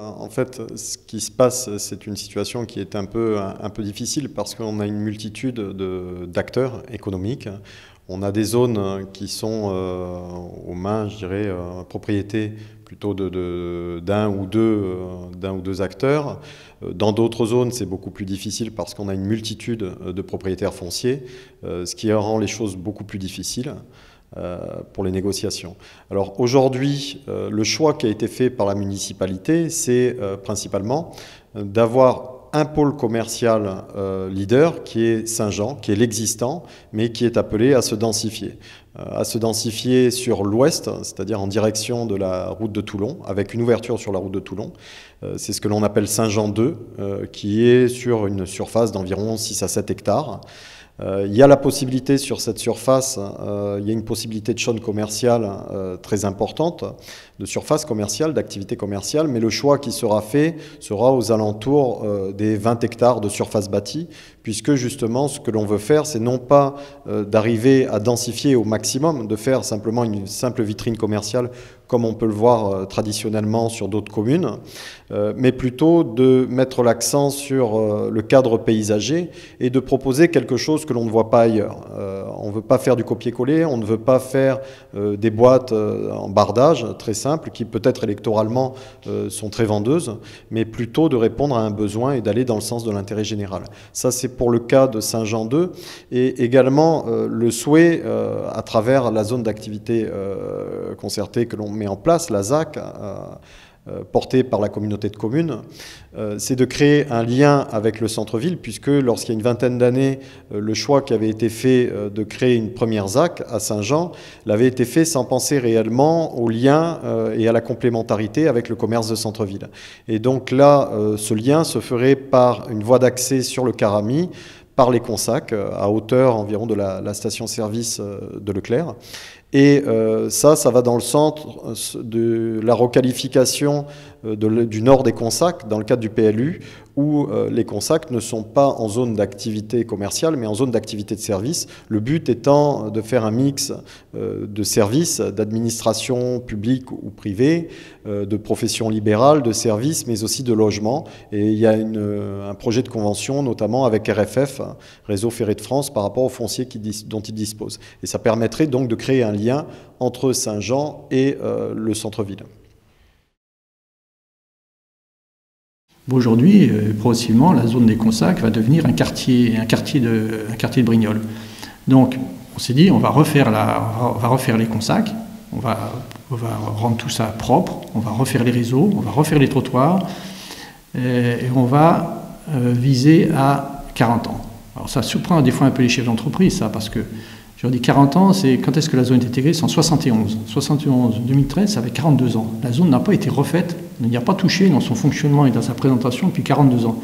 En fait, ce qui se passe, c'est une situation qui est un peu difficile parce qu'on a une multitude d'acteurs économiques. On a des zones qui sont aux mains, je dirais, propriété plutôt d'un ou deux acteurs. Dans d'autres zones, c'est beaucoup plus difficile parce qu'on a une multitude de propriétaires fonciers, ce qui rend les choses beaucoup plus difficiles pour les négociations. Alors aujourd'hui, le choix qui a été fait par la municipalité, c'est principalement d'avoir un pôle commercial leader qui est Saint-Jean, qui est l'existant, mais qui est appelé à se densifier. À se densifier sur l'ouest, c'est-à-dire en direction de la route de Toulon, avec une ouverture sur la route de Toulon. C'est ce que l'on appelle Saint-Jean 2, qui est sur une surface d'environ 6 à 7 hectares. Il y a la possibilité sur cette surface, il y a une possibilité de chaîne commerciale très importante, de surface commerciale, d'activité commerciale, mais le choix qui sera fait sera aux alentours des 20 hectares de surface bâtie, puisque justement ce que l'on veut faire, c'est non pas d'arriver à densifier au maximum, de faire simplement une simple vitrine commerciale comme on peut le voir traditionnellement sur d'autres communes, mais plutôt de mettre l'accent sur le cadre paysager et de proposer quelque chose que l'on ne voit pas ailleurs. On ne veut pas faire du copier-coller, on ne veut pas faire des boîtes en bardage très simples qui peut-être électoralement sont très vendeuses, mais plutôt de répondre à un besoin et d'aller dans le sens de l'intérêt général. Ça, c'est pour le cas de Saint-Jean 2 et également le souhait à travers la zone d'activité concertée que l'on met en place, la ZAC, portée par la communauté de communes, c'est de créer un lien avec le centre-ville, puisque lorsqu'il y a une vingtaine d'années, le choix qui avait été fait de créer une première ZAC à Saint-Jean l'avait été fait sans penser réellement au lien et à la complémentarité avec le commerce de centre-ville. Et donc là, ce lien se ferait par une voie d'accès sur le Caramy, par les Consac, à hauteur environ de la station-service de Leclerc. Et ça va dans le centre de la requalification du nord des Consac, dans le cadre du PLU, où les Consac ne sont pas en zone d'activité commerciale, mais en zone d'activité de service. Le but étant de faire un mix de services, d'administration publique ou privée, de profession libérale, de services, mais aussi de logement. Et il y a un projet de convention, notamment avec RFF, Réseau Ferré de France, par rapport aux fonciers dont il dispose. Et ça permettrait donc de créer un lien entre Saint-Jean et le centre-ville. Aujourd'hui, progressivement, la zone des Consac va devenir un quartier de Brignoles. Donc, on s'est dit, on va refaire les Consac, on va rendre tout ça propre, on va refaire les réseaux, on va refaire les trottoirs, et on va viser à 40 ans. Alors ça surprend des fois un peu les chefs d'entreprise, ça, parce que je leur dis 40 ans, c'est quand est-ce que la zone est intégrée? C'est en 71. 71, 2013, ça fait 42 ans. La zone n'a pas été refaite, n'y a pas touché dans son fonctionnement et dans sa présentation depuis 42 ans.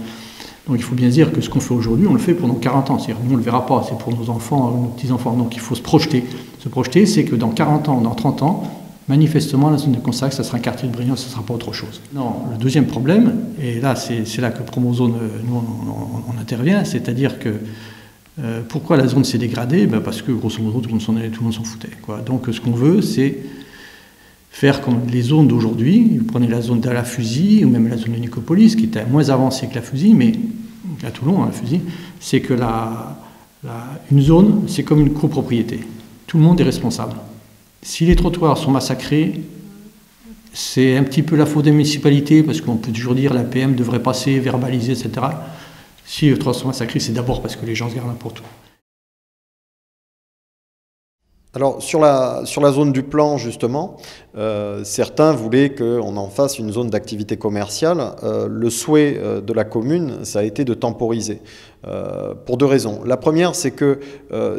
Donc il faut bien dire que ce qu'on fait aujourd'hui, on le fait pendant 40 ans. C'est-à-dire nous, on ne le verra pas, c'est pour nos enfants, nos petits-enfants. Donc il faut se projeter. Se projeter, c'est que dans 40 ans, dans 30 ans, manifestement, la zone de Consac, ça sera un quartier de Brignoles, ça ne sera pas autre chose. Non, le deuxième problème, et là, c'est là que Promozone, nous, on intervient, c'est-à-dire que pourquoi la zone s'est dégradée? Parce que, grosso modo, tout le monde s'en foutait, quoi. Donc ce qu'on veut, c'est faire comme les zones d'aujourd'hui. Vous prenez la zone de la Fusille, ou même la zone de Nicopolis, qui était moins avancée que la Fusille, mais à Toulon, la Fusille, c'est que une zone, c'est comme une copropriété. Tout le monde est responsable. Si les trottoirs sont massacrés, c'est un petit peu la faute des municipalités, parce qu'on peut toujours dire la PM devrait passer, verbaliser, etc. Si les trottoirs sont massacrés, c'est d'abord parce que les gens se gardent n'importe où. Alors sur la zone du plan justement, certains voulaient qu'on en fasse une zone d'activité commerciale. Le souhait de la commune, ça a été de temporiser. Pour deux raisons. La première, c'est que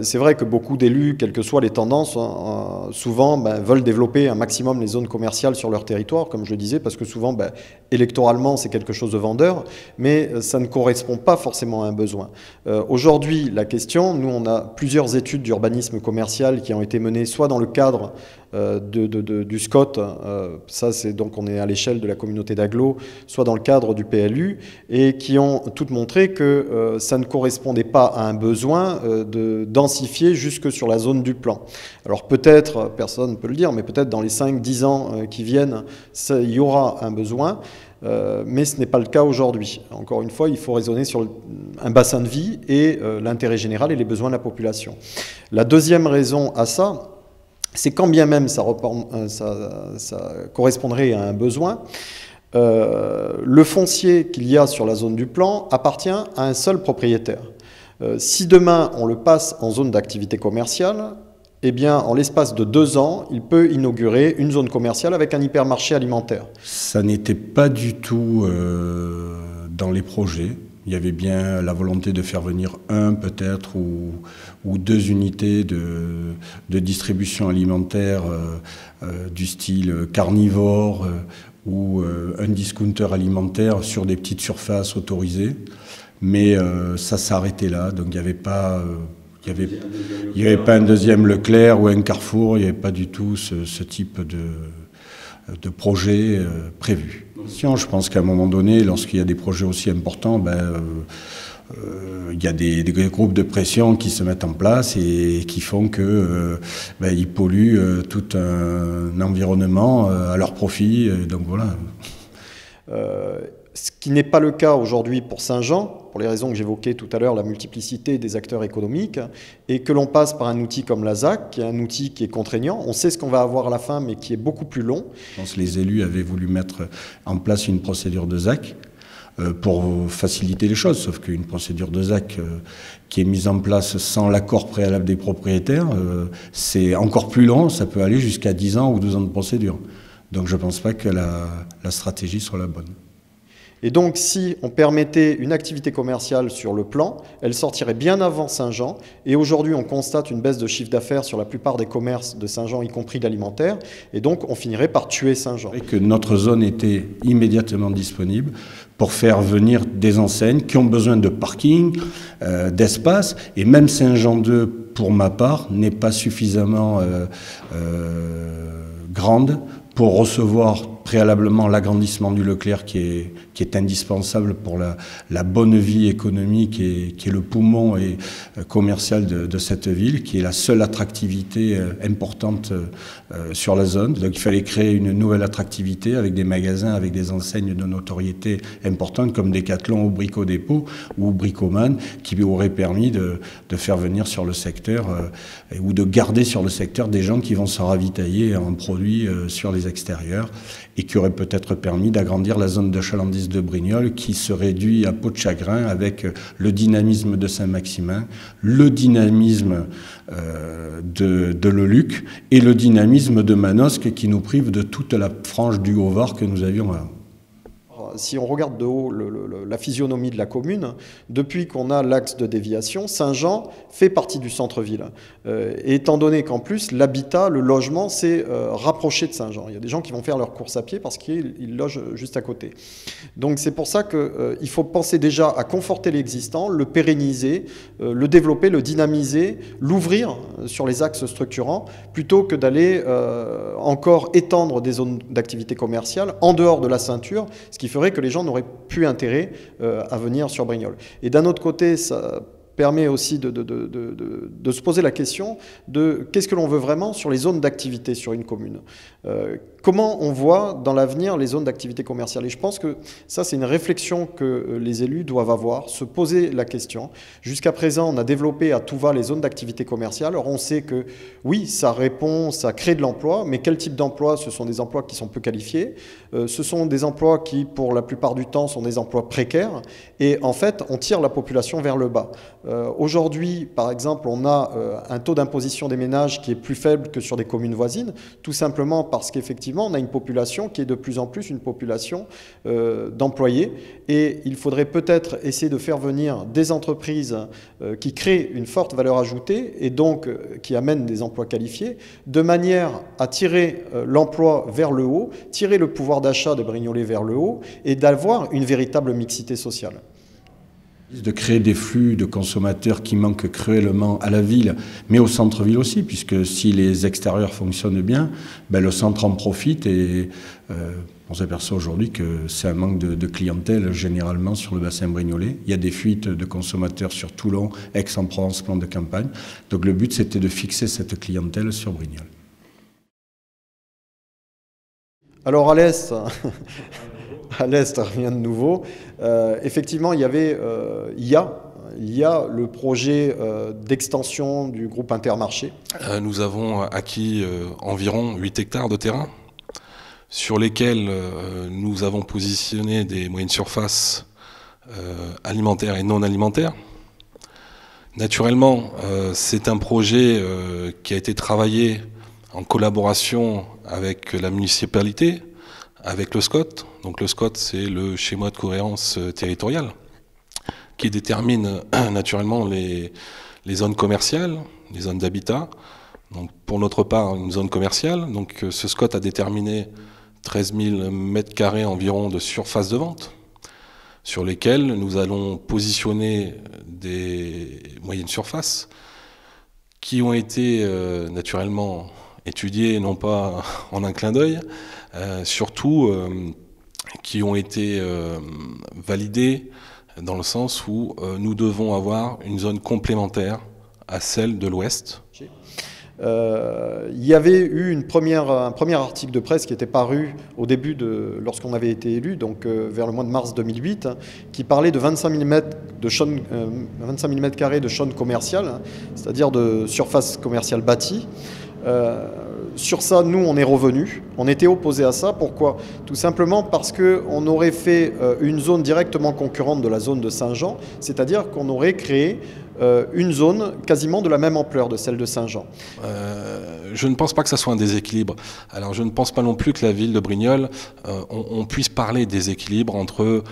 c'est vrai que beaucoup d'élus, quelles que soient les tendances, souvent veulent développer un maximum les zones commerciales sur leur territoire, comme je le disais, parce que souvent, électoralement, c'est quelque chose de vendeur, mais ça ne correspond pas forcément à un besoin. Aujourd'hui, la question, nous, on a plusieurs études d'urbanisme commercial qui ont été menées soit dans le cadre du SCOT, ça c'est donc on est à l'échelle de la communauté d'agglo, soit dans le cadre du PLU, et qui ont toutes montré que ça ne correspondait pas à un besoin de densifier jusque sur la zone du plan. Alors peut-être, personne ne peut le dire, mais peut-être dans les 5-10 ans qui viennent, il y aura un besoin. mais ce n'est pas le cas aujourd'hui. Encore une fois, il faut raisonner sur un bassin de vie et l'intérêt général et les besoins de la population. La deuxième raison à ça, c'est quand bien même ça correspondrait à un besoin, le foncier qu'il y a sur la zone du plan appartient à un seul propriétaire. Si demain on le passe en zone d'activité commerciale, eh bien, en l'espace de 2 ans, il peut inaugurer une zone commerciale avec un hypermarché alimentaire. Ça n'était pas du tout dans les projets. Il y avait bien la volonté de faire venir peut-être ou 2 unités de distribution alimentaire du style carnivore ou un discounter alimentaire sur des petites surfaces autorisées. Mais ça s'arrêtait là, donc il n'y avait pas... Il n'y avait pas un deuxième Leclerc ou un Carrefour, il n'y avait pas du tout ce type de projet prévu. Je pense qu'à un moment donné, lorsqu'il y a des projets aussi importants, il y a des groupes de pression qui se mettent en place et qui font qu'ils polluent tout un environnement à leur profit. Donc voilà. Ce qui n'est pas le cas aujourd'hui pour Saint-Jean, pour les raisons que j'évoquais tout à l'heure, la multiplicité des acteurs économiques, et que l'on passe par un outil comme la ZAC, qui est un outil qui est contraignant. On sait ce qu'on va avoir à la fin, mais qui est beaucoup plus long. Je pense que les élus avaient voulu mettre en place une procédure de ZAC pour faciliter les choses, sauf qu'une procédure de ZAC qui est mise en place sans l'accord préalable des propriétaires, c'est encore plus long, ça peut aller jusqu'à 10 ans ou 12 ans de procédure. Donc je ne pense pas que la stratégie soit la bonne. Et donc, si on permettait une activité commerciale sur le plan, elle sortirait bien avant Saint-Jean. Et aujourd'hui, on constate une baisse de chiffre d'affaires sur la plupart des commerces de Saint-Jean, y compris l'alimentaire. Et donc, on finirait par tuer Saint-Jean. Et que notre zone était immédiatement disponible pour faire venir des enseignes qui ont besoin de parking, d'espace. Et même Saint-Jean-2, pour ma part, n'est pas suffisamment grande pour recevoir préalablement l'agrandissement du Leclerc qui est indispensable pour la bonne vie économique et qui est le poumon et commercial de cette ville, qui est la seule attractivité importante sur la zone. Donc il fallait créer une nouvelle attractivité avec des magasins, avec des enseignes de notoriété importantes comme Decathlon ou Brico Dépôt ou Bricoman, qui auraient permis de faire venir sur le secteur ou de garder sur le secteur des gens qui vont se ravitailler en produits sur les extérieurs, et qui aurait peut-être permis d'agrandir la zone de chalandise de Brignoles, qui se réduit à peau de chagrin avec le dynamisme de Saint-Maximin, le dynamisme de Leluc et le dynamisme de Manosque, qui nous prive de toute la frange du Haut-Var que nous avions avant. Si on regarde de haut la physionomie de la commune, depuis qu'on a l'axe de déviation, Saint-Jean fait partie du centre-ville. Et étant donné qu'en plus, l'habitat, le logement, s'est rapproché de Saint-Jean. Il y a des gens qui vont faire leurs courses à pied parce qu'ils logent juste à côté. Donc c'est pour ça qu'il faut penser déjà à conforter l'existant, le pérenniser, le développer, le dynamiser, l'ouvrir sur les axes structurants, plutôt que d'aller encore étendre des zones d'activité commerciale en dehors de la ceinture, ce qui ferait que les gens n'auraient plus intérêt à venir sur Brignoles. Et d'un autre côté, ça permet aussi de se poser la question de qu'est-ce que l'on veut vraiment sur les zones d'activité sur une commune. Comment on voit dans l'avenir les zones d'activité commerciale? Et je pense que ça, c'est une réflexion que les élus doivent avoir, se poser la question. Jusqu'à présent, on a développé à tout va les zones d'activité commerciale. Alors on sait que oui, ça répond, ça crée de l'emploi, mais quel type d'emploi? Ce sont des emplois qui sont peu qualifiés. Ce sont des emplois qui, pour la plupart du temps, sont des emplois précaires. Et en fait, on tire la population vers le bas. Aujourd'hui, par exemple, on a un taux d'imposition des ménages qui est plus faible que sur des communes voisines, tout simplement parce qu'effectivement, on a une population qui est de plus en plus une population d'employés. Et il faudrait peut-être essayer de faire venir des entreprises qui créent une forte valeur ajoutée et donc qui amènent des emplois qualifiés, de manière à tirer l'emploi vers le haut, tirer le pouvoir d'achat de Brignoles vers le haut et d'avoir une véritable mixité sociale. De créer des flux de consommateurs qui manquent cruellement à la ville, mais au centre-ville aussi, puisque si les extérieurs fonctionnent bien, le centre en profite et on s'aperçoit aujourd'hui que c'est un manque de clientèle généralement sur le bassin brignolais. Il y a des fuites de consommateurs sur Toulon, Aix-en-Provence, plan de campagne. Donc le but, c'était de fixer cette clientèle sur Brignoles. Alors à l'est, À l'est, rien de nouveau. Effectivement, il y a le projet d'extension du groupe Intermarché. Nous avons acquis environ 8 hectares de terrain sur lesquels nous avons positionné des moyennes surfaces alimentaires et non alimentaires. Naturellement, c'est un projet qui a été travaillé en collaboration avec la municipalité, avec le SCOT. Donc le SCOT, c'est le schéma de cohérence territoriale qui détermine naturellement les zones commerciales, les zones d'habitat. Donc pour notre part, une zone commerciale. Donc ce SCOT a déterminé 13 000 m² environ de surface de vente, sur lesquels nous allons positionner des moyennes surfaces qui ont été naturellement étudiées, non pas en un clin d'œil, surtout qui ont été validées dans le sens où nous devons avoir une zone complémentaire à celle de l'Ouest. Il y avait eu un premier article de presse qui était paru au début lorsqu'on avait été élu, donc vers le mois de mars 2008, qui parlait de 25 000 m² de chaîne commerciale, c'est-à-dire de surface commerciale bâtie. Sur ça, nous, on est revenus. On était opposés à ça. Pourquoi? Tout simplement parce qu'on aurait fait une zone directement concurrente de la zone de Saint-Jean, c'est-à-dire qu'on aurait créé une zone quasiment de la même ampleur de celle de Saint-Jean. Je ne pense pas que ça soit un déséquilibre. Alors je ne pense pas non plus que la ville de Brignoles, on puisse parler des équilibres entre,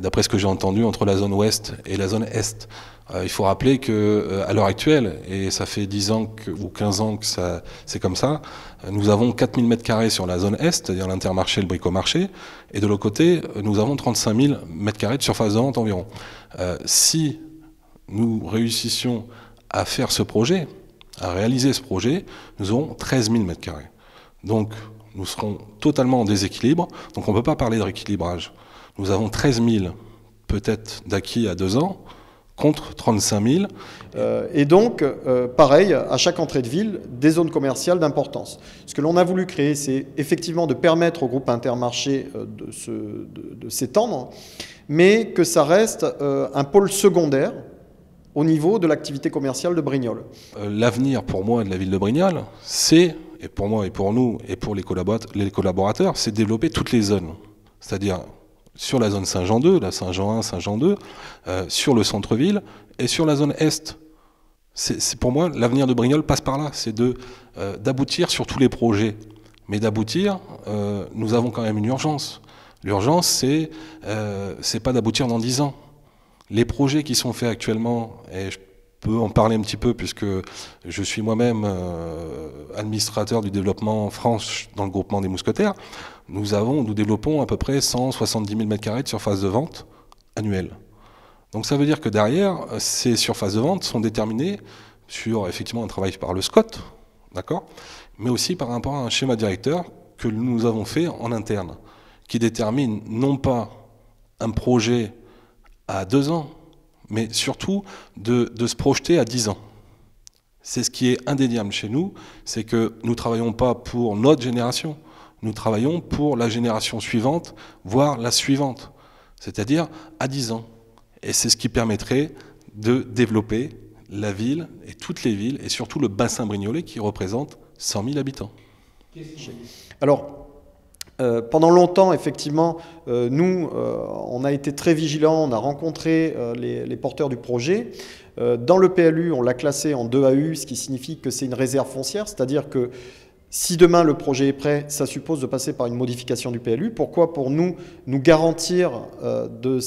d'après ce que j'ai entendu, entre la zone ouest et la zone est. Il faut rappeler qu'à l'heure actuelle, et ça fait 10 ans ou 15 ans que c'est comme ça, nous avons 4 000 m² sur la zone est, c'est-à-dire l'Intermarché, le bricomarché, et de l'autre côté, nous avons 35 000 m² de surface de vente environ. Si nous réussissions à faire ce projet, à réaliser ce projet, nous aurons 13 000 m². Donc nous serons totalement en déséquilibre, donc on ne peut pas parler de rééquilibrage. Nous avons 13 000 peut-être d'acquis à 2 ans, contre 35 000. Et donc, pareil, à chaque entrée de ville, des zones commerciales d'importance. Ce que l'on a voulu créer, c'est effectivement de permettre au groupe Intermarché de s'étendre, mais que ça reste un pôle secondaire au niveau de l'activité commerciale de Brignoles. L'avenir pour moi de la ville de Brignoles, c'est, et pour moi et pour nous et pour les collaborateurs, c'est de développer toutes les zones. C'est-à-dire sur la zone Saint-Jean 2, la Saint-Jean 1, Saint-Jean 2, sur le centre-ville et sur la zone Est. Pour moi, l'avenir de Brignoles passe par là, c'est d'aboutir sur tous les projets. Mais d'aboutir, nous avons quand même une urgence. L'urgence, c'est pas d'aboutir dans 10 ans. Les projets qui sont faits actuellement, et je peux en parler un petit peu puisque je suis moi-même administrateur du développement France dans le groupement des Mousquetaires, nous développons à peu près 170 000 m² de surface de vente annuelle. Donc ça veut dire que derrière, ces surfaces de vente sont déterminées sur effectivement un travail par le SCOT, d'accord, mais aussi par rapport à un schéma directeur que nous avons fait en interne, qui détermine non pas un projet à 2 ans, mais surtout de se projeter à 10 ans. C'est ce qui est indéniable chez nous, c'est que nous ne travaillons pas pour notre génération, nous travaillons pour la génération suivante, voire la suivante, c'est-à-dire à 10 ans. Et c'est ce qui permettrait de développer la ville et toutes les villes, et surtout le bassin brignolais qui représente 100 000 habitants. Alors, pendant longtemps, effectivement, nous, on a été très vigilants, on a rencontré les porteurs du projet. Dans le PLU, on l'a classé en 2AU, ce qui signifie que c'est une réserve foncière, c'est-à-dire que si demain le projet est prêt, ça suppose de passer par une modification du PLU. Pourquoi? Pour nous garantir de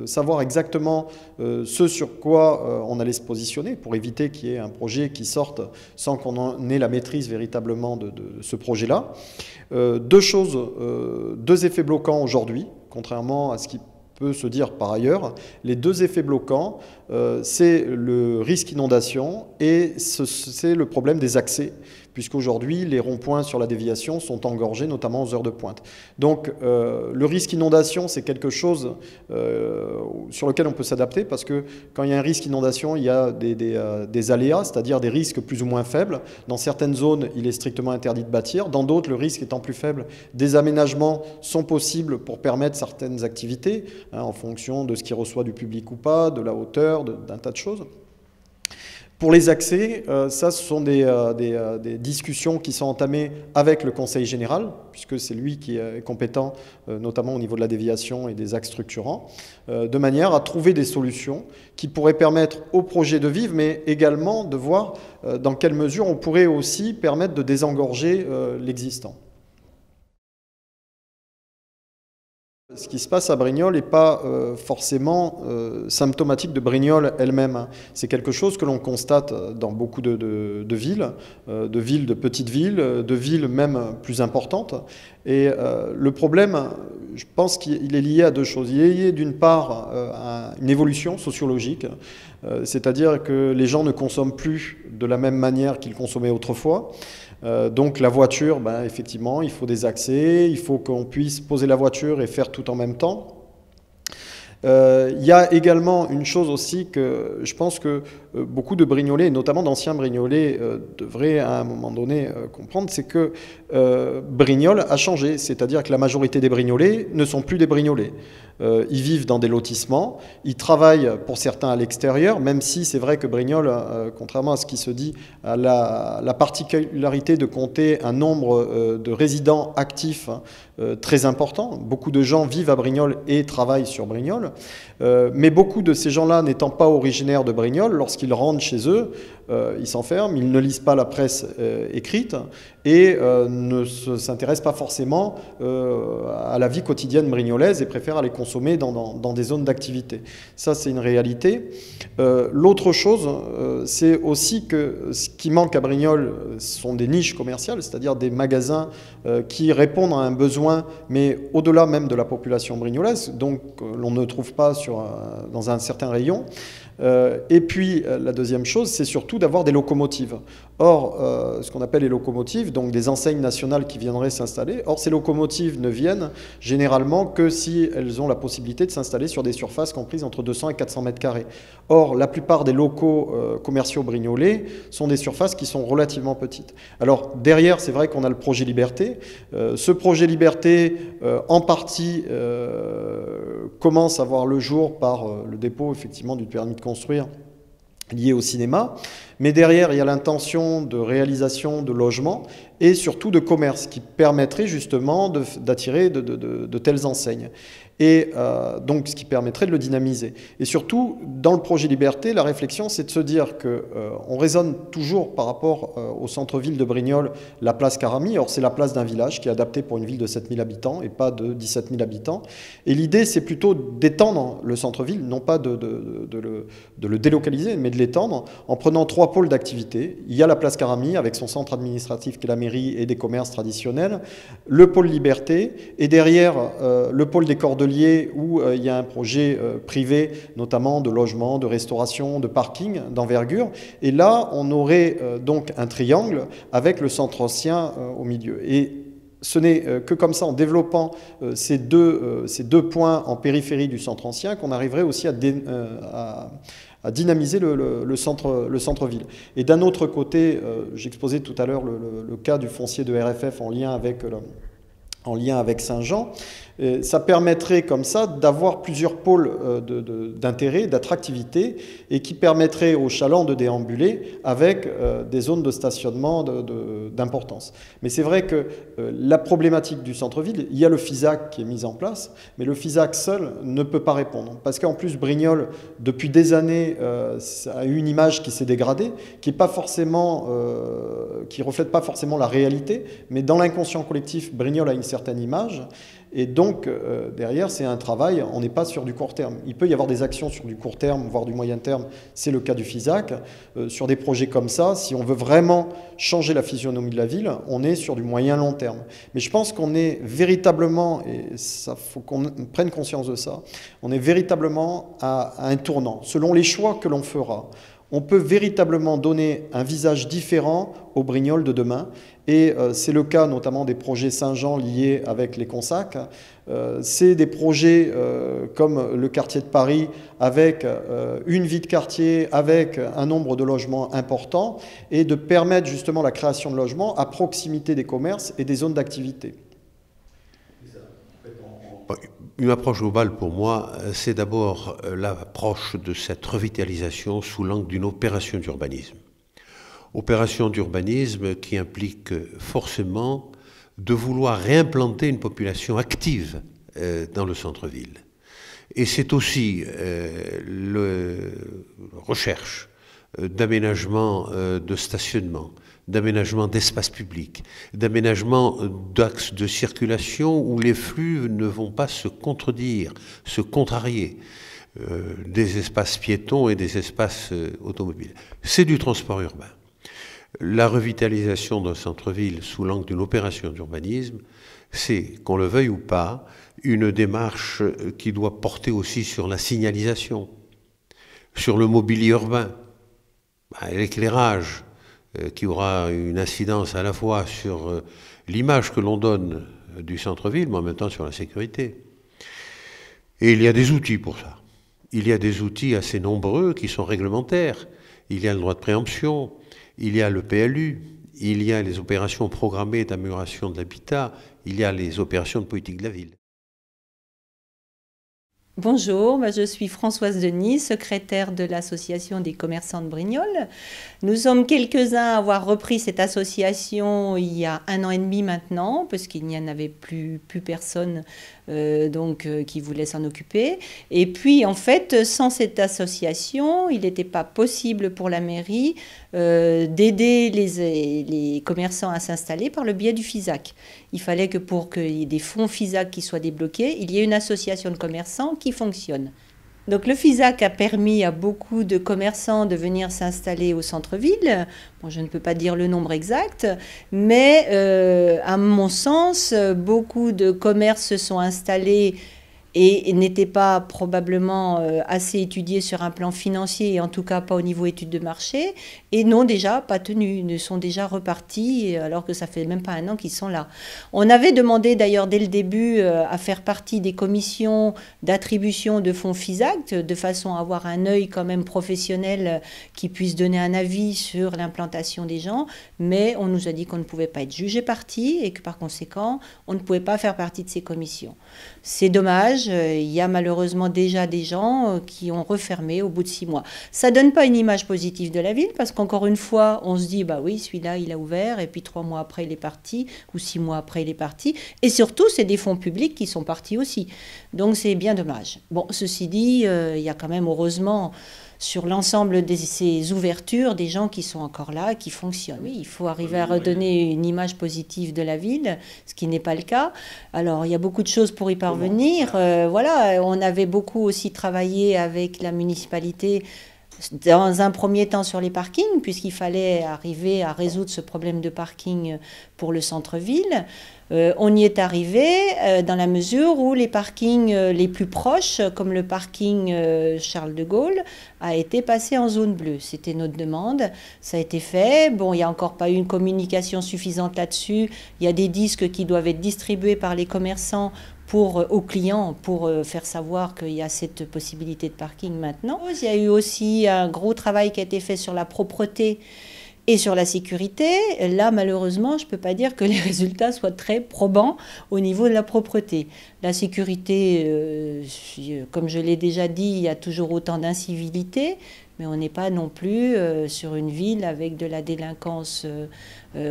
savoir exactement ce sur quoi on allait se positionner, pour éviter qu'il y ait un projet qui sorte sans qu'on en ait la maîtrise véritablement de ce projet-là. Deux choses, deux effets bloquants aujourd'hui, contrairement à ce qui peut se dire par ailleurs. Les deux effets bloquants, c'est le risque inondation et c'est le problème des accès, puisqu'aujourd'hui, les ronds-points sur la déviation sont engorgés, notamment aux heures de pointe. Donc, le risque inondation, c'est quelque chose sur lequel on peut s'adapter, parce que quand il y a un risque inondation, il y a des aléas, c'est-à-dire des risques plus ou moins faibles. Dans certaines zones, il est strictement interdit de bâtir. Dans d'autres, le risque étant plus faible, des aménagements sont possibles pour permettre certaines activités, en fonction de ce qui reçoit du public ou pas, de la hauteur, d'un tas de choses. Pour les accès, ça, ce sont des discussions qui sont entamées avec le Conseil général, puisque c'est lui qui est compétent, notamment au niveau de la déviation et des axes structurants, de manière à trouver des solutions qui pourraient permettre au projet de vivre, mais également de voir dans quelle mesure on pourrait aussi permettre de désengorger l'existant. Ce qui se passe à Brignoles n'est pas forcément symptomatique de Brignoles elle-même. C'est quelque chose que l'on constate dans beaucoup de villes, de petites villes, de villes même plus importantes. Et le problème, je pense qu'il est lié à deux choses. Il est lié d'une part à une évolution sociologique, c'est-à-dire que les gens ne consomment plus de la même manière qu'ils consommaient autrefois. Donc la voiture, effectivement, il faut des accès, il faut qu'on puisse poser la voiture et faire tout en même temps. Il y a également une chose aussi que je pense que beaucoup de Brignolais, notamment d'anciens Brignolais, devraient à un moment donné comprendre, c'est que Brignoles a changé, c'est-à-dire que la majorité des Brignolais ne sont plus des Brignolais. Ils vivent dans des lotissements, ils travaillent pour certains à l'extérieur, même si c'est vrai que Brignoles, contrairement à ce qui se dit, a la particularité de compter un nombre de résidents actifs très important. Beaucoup de gens vivent à Brignoles et travaillent sur Brignoles, mais beaucoup de ces gens-là n'étant pas originaires de Brignoles, lorsqu'ils rentrent chez eux, ils s'enferment, ils ne lisent pas la presse écrite et ne s'intéressent pas forcément à la vie quotidienne brignolaise et préfèrent aller consommer dans des zones d'activité. Ça, c'est une réalité. L'autre chose, c'est aussi que ce qui manque à Brignoles sont des niches commerciales, c'est-à-dire des magasins qui répondent à un besoin, mais au-delà même de la population brignolaise, donc l'on ne trouve pas dans un certain rayon. Et puis la deuxième chose, c'est surtout d'avoir des locomotives. Or, ce qu'on appelle les locomotives, donc des enseignes nationales qui viendraient s'installer, or ces locomotives ne viennent généralement que si elles ont la possibilité de s'installer sur des surfaces comprises entre 200 et 400 mètres carrés. Or, la plupart des locaux commerciaux brignolais sont des surfaces qui sont relativement petites. Alors, derrière, c'est vrai qu'on a le projet Liberté. Ce projet Liberté, en partie, commence à voir le jour par le dépôt, effectivement, du permis de construire lié au cinéma, mais derrière il y a l'intention de réalisation de logements et surtout de commerce qui permettrait justement d'attirer de telles enseignes. Et donc ce qui permettrait de le dynamiser. Et surtout, dans le projet Liberté, la réflexion, c'est de se dire qu'on raisonne toujours par rapport au centre-ville de Brignoles, la place Caramy. Or, c'est la place d'un village qui est adapté pour une ville de 7 000 habitants et pas de 17 000 habitants. Et l'idée, c'est plutôt d'étendre le centre-ville, non pas de le délocaliser, mais de l'étendre en prenant 3 pôles d'activité. Il y a la place Caramy avec son centre administratif qui est la mairie et des commerces traditionnels, le pôle Liberté et derrière le pôle des Cordeliers où il y a un projet privé, notamment de logement, de restauration, de parking d'envergure. Et là, on aurait donc un triangle avec le centre ancien au milieu. Et ce n'est que comme ça, en développant ces deux points en périphérie du centre ancien, qu'on arriverait aussi à dynamiser le centre-ville. Et d'un autre côté, j'exposais tout à l'heure le cas du foncier de RFF en lien avec Saint-Jean. Ça permettrait comme ça d'avoir plusieurs pôles d'intérêt, d'attractivité, et qui permettrait aux chalands de déambuler avec des zones de stationnement d'importance. Mais c'est vrai que la problématique du centre-ville, il y a le FISAC qui est mis en place, mais le FISAC seul ne peut pas répondre. Parce qu'en plus, Brignoles, depuis des années, a eu une image qui s'est dégradée, qui reflète pas forcément la réalité, mais dans l'inconscient collectif, Brignoles a une certaine image. Et donc, derrière, c'est un travail, on n'est pas sur du court terme. Il peut y avoir des actions sur du court terme, voire du moyen terme, c'est le cas du FISAC. Sur des projets comme ça, si on veut vraiment changer la physionomie de la ville, on est sur du moyen-long terme. Mais je pense qu'on est véritablement, et ça faut qu'on prenne conscience de ça, on est véritablement à un tournant. Selon les choix que l'on fera, on peut véritablement donner un visage différent au Brignoles de demain. Et c'est le cas notamment des projets Saint-Jean liés avec les Consac. C'est des projets comme le quartier de Paris avec une vie de quartier, avec un nombre de logements important et de permettre justement la création de logements à proximité des commerces et des zones d'activité. Une approche globale pour moi, c'est d'abord l'approche de cette revitalisation sous l'angle d'une opération d'urbanisme. Opération d'urbanisme qui implique forcément de vouloir réimplanter une population active dans le centre-ville. Et c'est aussi la recherche d'aménagement de stationnement, d'aménagement d'espace public, d'aménagement d'axes de circulation où les flux ne vont pas se contredire, se contrarier, des espaces piétons et des espaces automobiles. C'est du transport urbain. La revitalisation d'un centre-ville sous l'angle d'une opération d'urbanisme, c'est, qu'on le veuille ou pas, une démarche qui doit porter aussi sur la signalisation, sur le mobilier urbain, l'éclairage, qui aura une incidence à la fois sur l'image que l'on donne du centre-ville, mais en même temps sur la sécurité. Et il y a des outils pour ça. Il y a des outils assez nombreux qui sont réglementaires. Il y a le droit de préemption, il y a le PLU, il y a les opérations programmées d'amélioration de l'habitat, il y a les opérations de politique de la ville. Bonjour, je suis Françoise Denis, secrétaire de l'association des commerçants de Brignoles. Nous sommes quelques-uns à avoir repris cette association il y a 1 an et demi maintenant, parce qu'il n'y en avait plus personne qui voulait s'en occuper. Et puis en fait, sans cette association, il n'était pas possible pour la mairie d'aider les commerçants à s'installer par le biais du FISAC. Il fallait que pour qu'il y ait des fonds FISAC qui soient débloqués, il y ait une association de commerçants qui fonctionne. Donc le FISAC a permis à beaucoup de commerçants de venir s'installer au centre-ville. Bon, je ne peux pas dire le nombre exact, mais à mon sens, beaucoup de commerces se sont installés et n'étaient pas probablement assez étudiés sur un plan financier, et en tout cas pas au niveau études de marché, et n'ont déjà pas tenu, ne sont déjà repartis, alors que ça fait même pas 1 an qu'ils sont là. On avait demandé d'ailleurs dès le début à faire partie des commissions d'attribution de fonds FISAC, de façon à avoir un œil quand même professionnel qui puisse donner un avis sur l'implantation des gens, mais on nous a dit qu'on ne pouvait pas être jugé partie et que par conséquent, on ne pouvait pas faire partie de ces commissions. C'est dommage, il y a malheureusement déjà des gens qui ont refermé au bout de 6 mois. Ça ne donne pas une image positive de la ville, parce qu'encore une fois, on se dit, bah oui, celui-là, il a ouvert, et puis 3 mois après, il est parti, ou 6 mois après, il est parti. Et surtout, c'est des fonds publics qui sont partis aussi. Donc, c'est bien dommage. Bon, ceci dit, il y a quand même, heureusement, sur l'ensemble de ces ouvertures, des gens qui sont encore là, qui fonctionnent. Oui, il faut arriver à redonner une image positive de la ville, ce qui n'est pas le cas. Alors, il y a beaucoup de choses pour y parvenir. Voilà, on avait beaucoup aussi travaillé avec la municipalité dans un premier temps sur les parkings, puisqu'il fallait arriver à résoudre ce problème de parking pour le centre-ville. On y est arrivé dans la mesure où les parkings les plus proches, comme le parking Charles de Gaulle, a été passé en zone bleue. C'était notre demande, ça a été fait. Bon, il n'y a encore pas eu une communication suffisante là-dessus. Il y a des disques qui doivent être distribués par les commerçants aux clients pour faire savoir qu'il y a cette possibilité de parking maintenant. Il y a eu aussi un gros travail qui a été fait sur la propreté et sur la sécurité. Là, malheureusement, je ne peux pas dire que les résultats soient très probants au niveau de la propreté. La sécurité, comme je l'ai déjà dit, il y a toujours autant d'incivilité, mais on n'est pas non plus sur une ville avec de la délinquance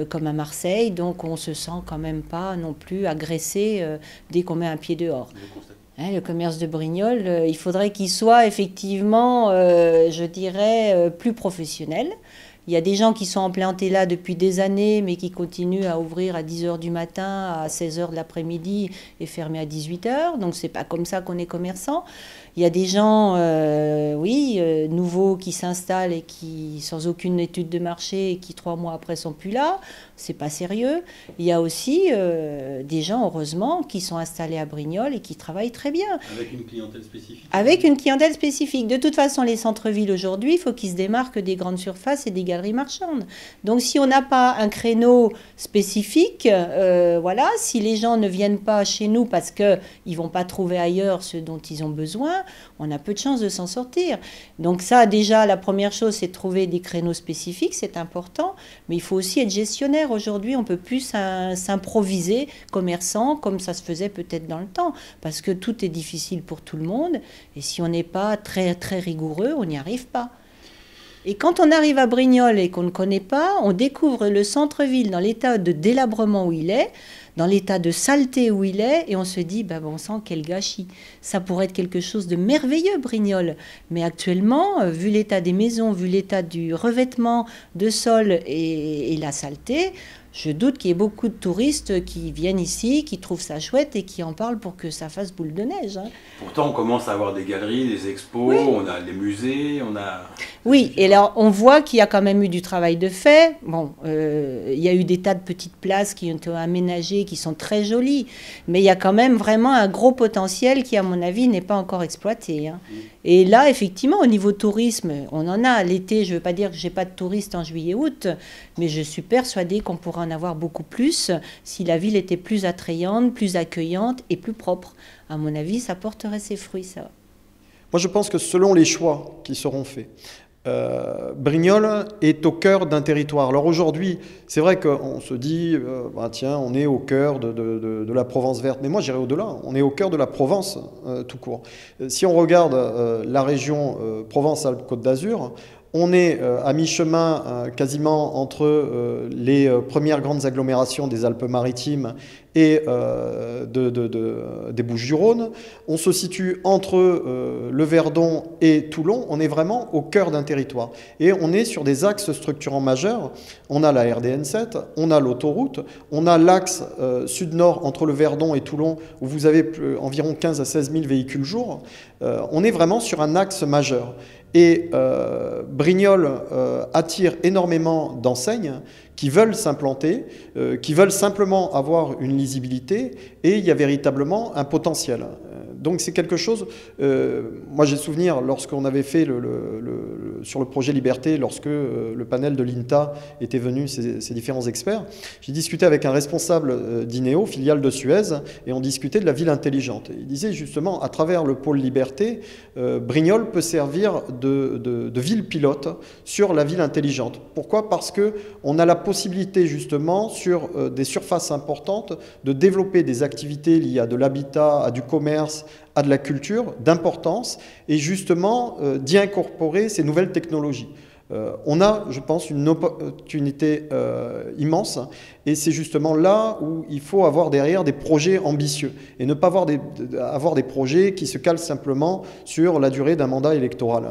comme à Marseille, donc on ne se sent quand même pas non plus agressé dès qu'on met un pied dehors. Le commerce de Brignoles, il faudrait qu'il soit effectivement, je dirais, plus professionnel. Il y a des gens qui sont implantés là depuis des années, mais qui continuent à ouvrir à 10h du matin, à 16h de l'après-midi et fermer à 18h. Donc, c'est pas comme ça qu'on est commerçant. Il y a des gens, nouveaux qui s'installent et qui, sans aucune étude de marché, et qui 3 mois après sont plus là. C'est pas sérieux. Il y a aussi des gens, heureusement, qui sont installés à Brignoles et qui travaillent très bien. Avec une clientèle spécifique. Avec une clientèle spécifique. De toute façon, les centres-villes aujourd'hui, il faut qu'ils se démarquent des grandes surfaces et des galeries marchandes. Donc, si on n'a pas un créneau spécifique, si les gens ne viennent pas chez nous parce qu'ils ne vont pas trouver ailleurs ce dont ils ont besoin, on a peu de chances de s'en sortir. Donc ça, déjà, la première chose, c'est de trouver des créneaux spécifiques, c'est important, mais il faut aussi être gestionnaire. Aujourd'hui, on ne peut plus s'improviser commerçant comme ça se faisait peut-être dans le temps, parce que tout est difficile pour tout le monde, et si on n'est pas très, très rigoureux, on n'y arrive pas. Et quand on arrive à Brignoles et qu'on ne connaît pas, on découvre le centre-ville dans l'état de délabrement où il est, dans l'état de saleté où il est, et on se dit, bon sang, quel gâchis. Ça pourrait être quelque chose de merveilleux, Brignoles. Mais actuellement, vu l'état des maisons, vu l'état du revêtement de sol et la saleté, je doute qu'il y ait beaucoup de touristes qui viennent ici, qui trouvent ça chouette et qui en parlent pour que ça fasse boule de neige. Hein. Pourtant, on commence à avoir des galeries, des expos, oui. On a des musées, on a... Oui, et là, on voit qu'il y a quand même eu du travail de fait. Bon, il y a eu des tas de petites places qui ont été aménagées, qui sont très jolies, mais il y a quand même vraiment un gros potentiel qui, à mon avis, n'est pas encore exploité. Hein. Et là, effectivement, au niveau tourisme, on en a. L'été, je ne veux pas dire que je n'ai pas de touristes en juillet-août, mais je suis persuadée qu'on pourra en avoir beaucoup plus si la ville était plus attrayante, plus accueillante et plus propre. À mon avis, ça porterait ses fruits, ça. Moi, je pense que selon les choix qui seront faits, Brignoles est au cœur d'un territoire. Alors aujourd'hui, c'est vrai qu'on se dit, tiens, on est au cœur de la Provence verte. Mais moi, j'irais au-delà. On est au cœur de la Provence, tout court. Si on regarde la région Provence-Alpes-Côte d'Azur, on est à mi-chemin quasiment entre les premières grandes agglomérations des Alpes-Maritimes et des Bouches-du-Rhône. On se situe entre le Verdon et Toulon. On est vraiment au cœur d'un territoire. Et on est sur des axes structurants majeurs. On a la RDN7, on a l'autoroute, on a l'axe sud-nord entre le Verdon et Toulon où vous avez environ 15 à 16 000 véhicules jour. On est vraiment sur un axe majeur. Et Brignoles attire énormément d'enseignes qui veulent s'implanter, qui veulent simplement avoir une lisibilité, et il y a véritablement un potentiel. Donc c'est quelque chose, moi j'ai souvenir lorsqu'on avait fait sur le projet Liberté, lorsque le panel de l'INTA était venu, ces différents experts, j'ai discuté avec un responsable d'INEO, filiale de Suez, et on discutait de la ville intelligente. Il disait justement, à travers le pôle Liberté, Brignoles peut servir de ville pilote sur la ville intelligente. Pourquoi ? Parce qu'on a la possibilité justement sur des surfaces importantes de développer des activités liées à de l'habitat, à du commerce, à de la culture d'importance et justement d'y incorporer ces nouvelles technologies. On a, je pense, une opportunité immense et c'est justement là où il faut avoir derrière des projets ambitieux et ne pas avoir des projets qui se calent simplement sur la durée d'un mandat électoral.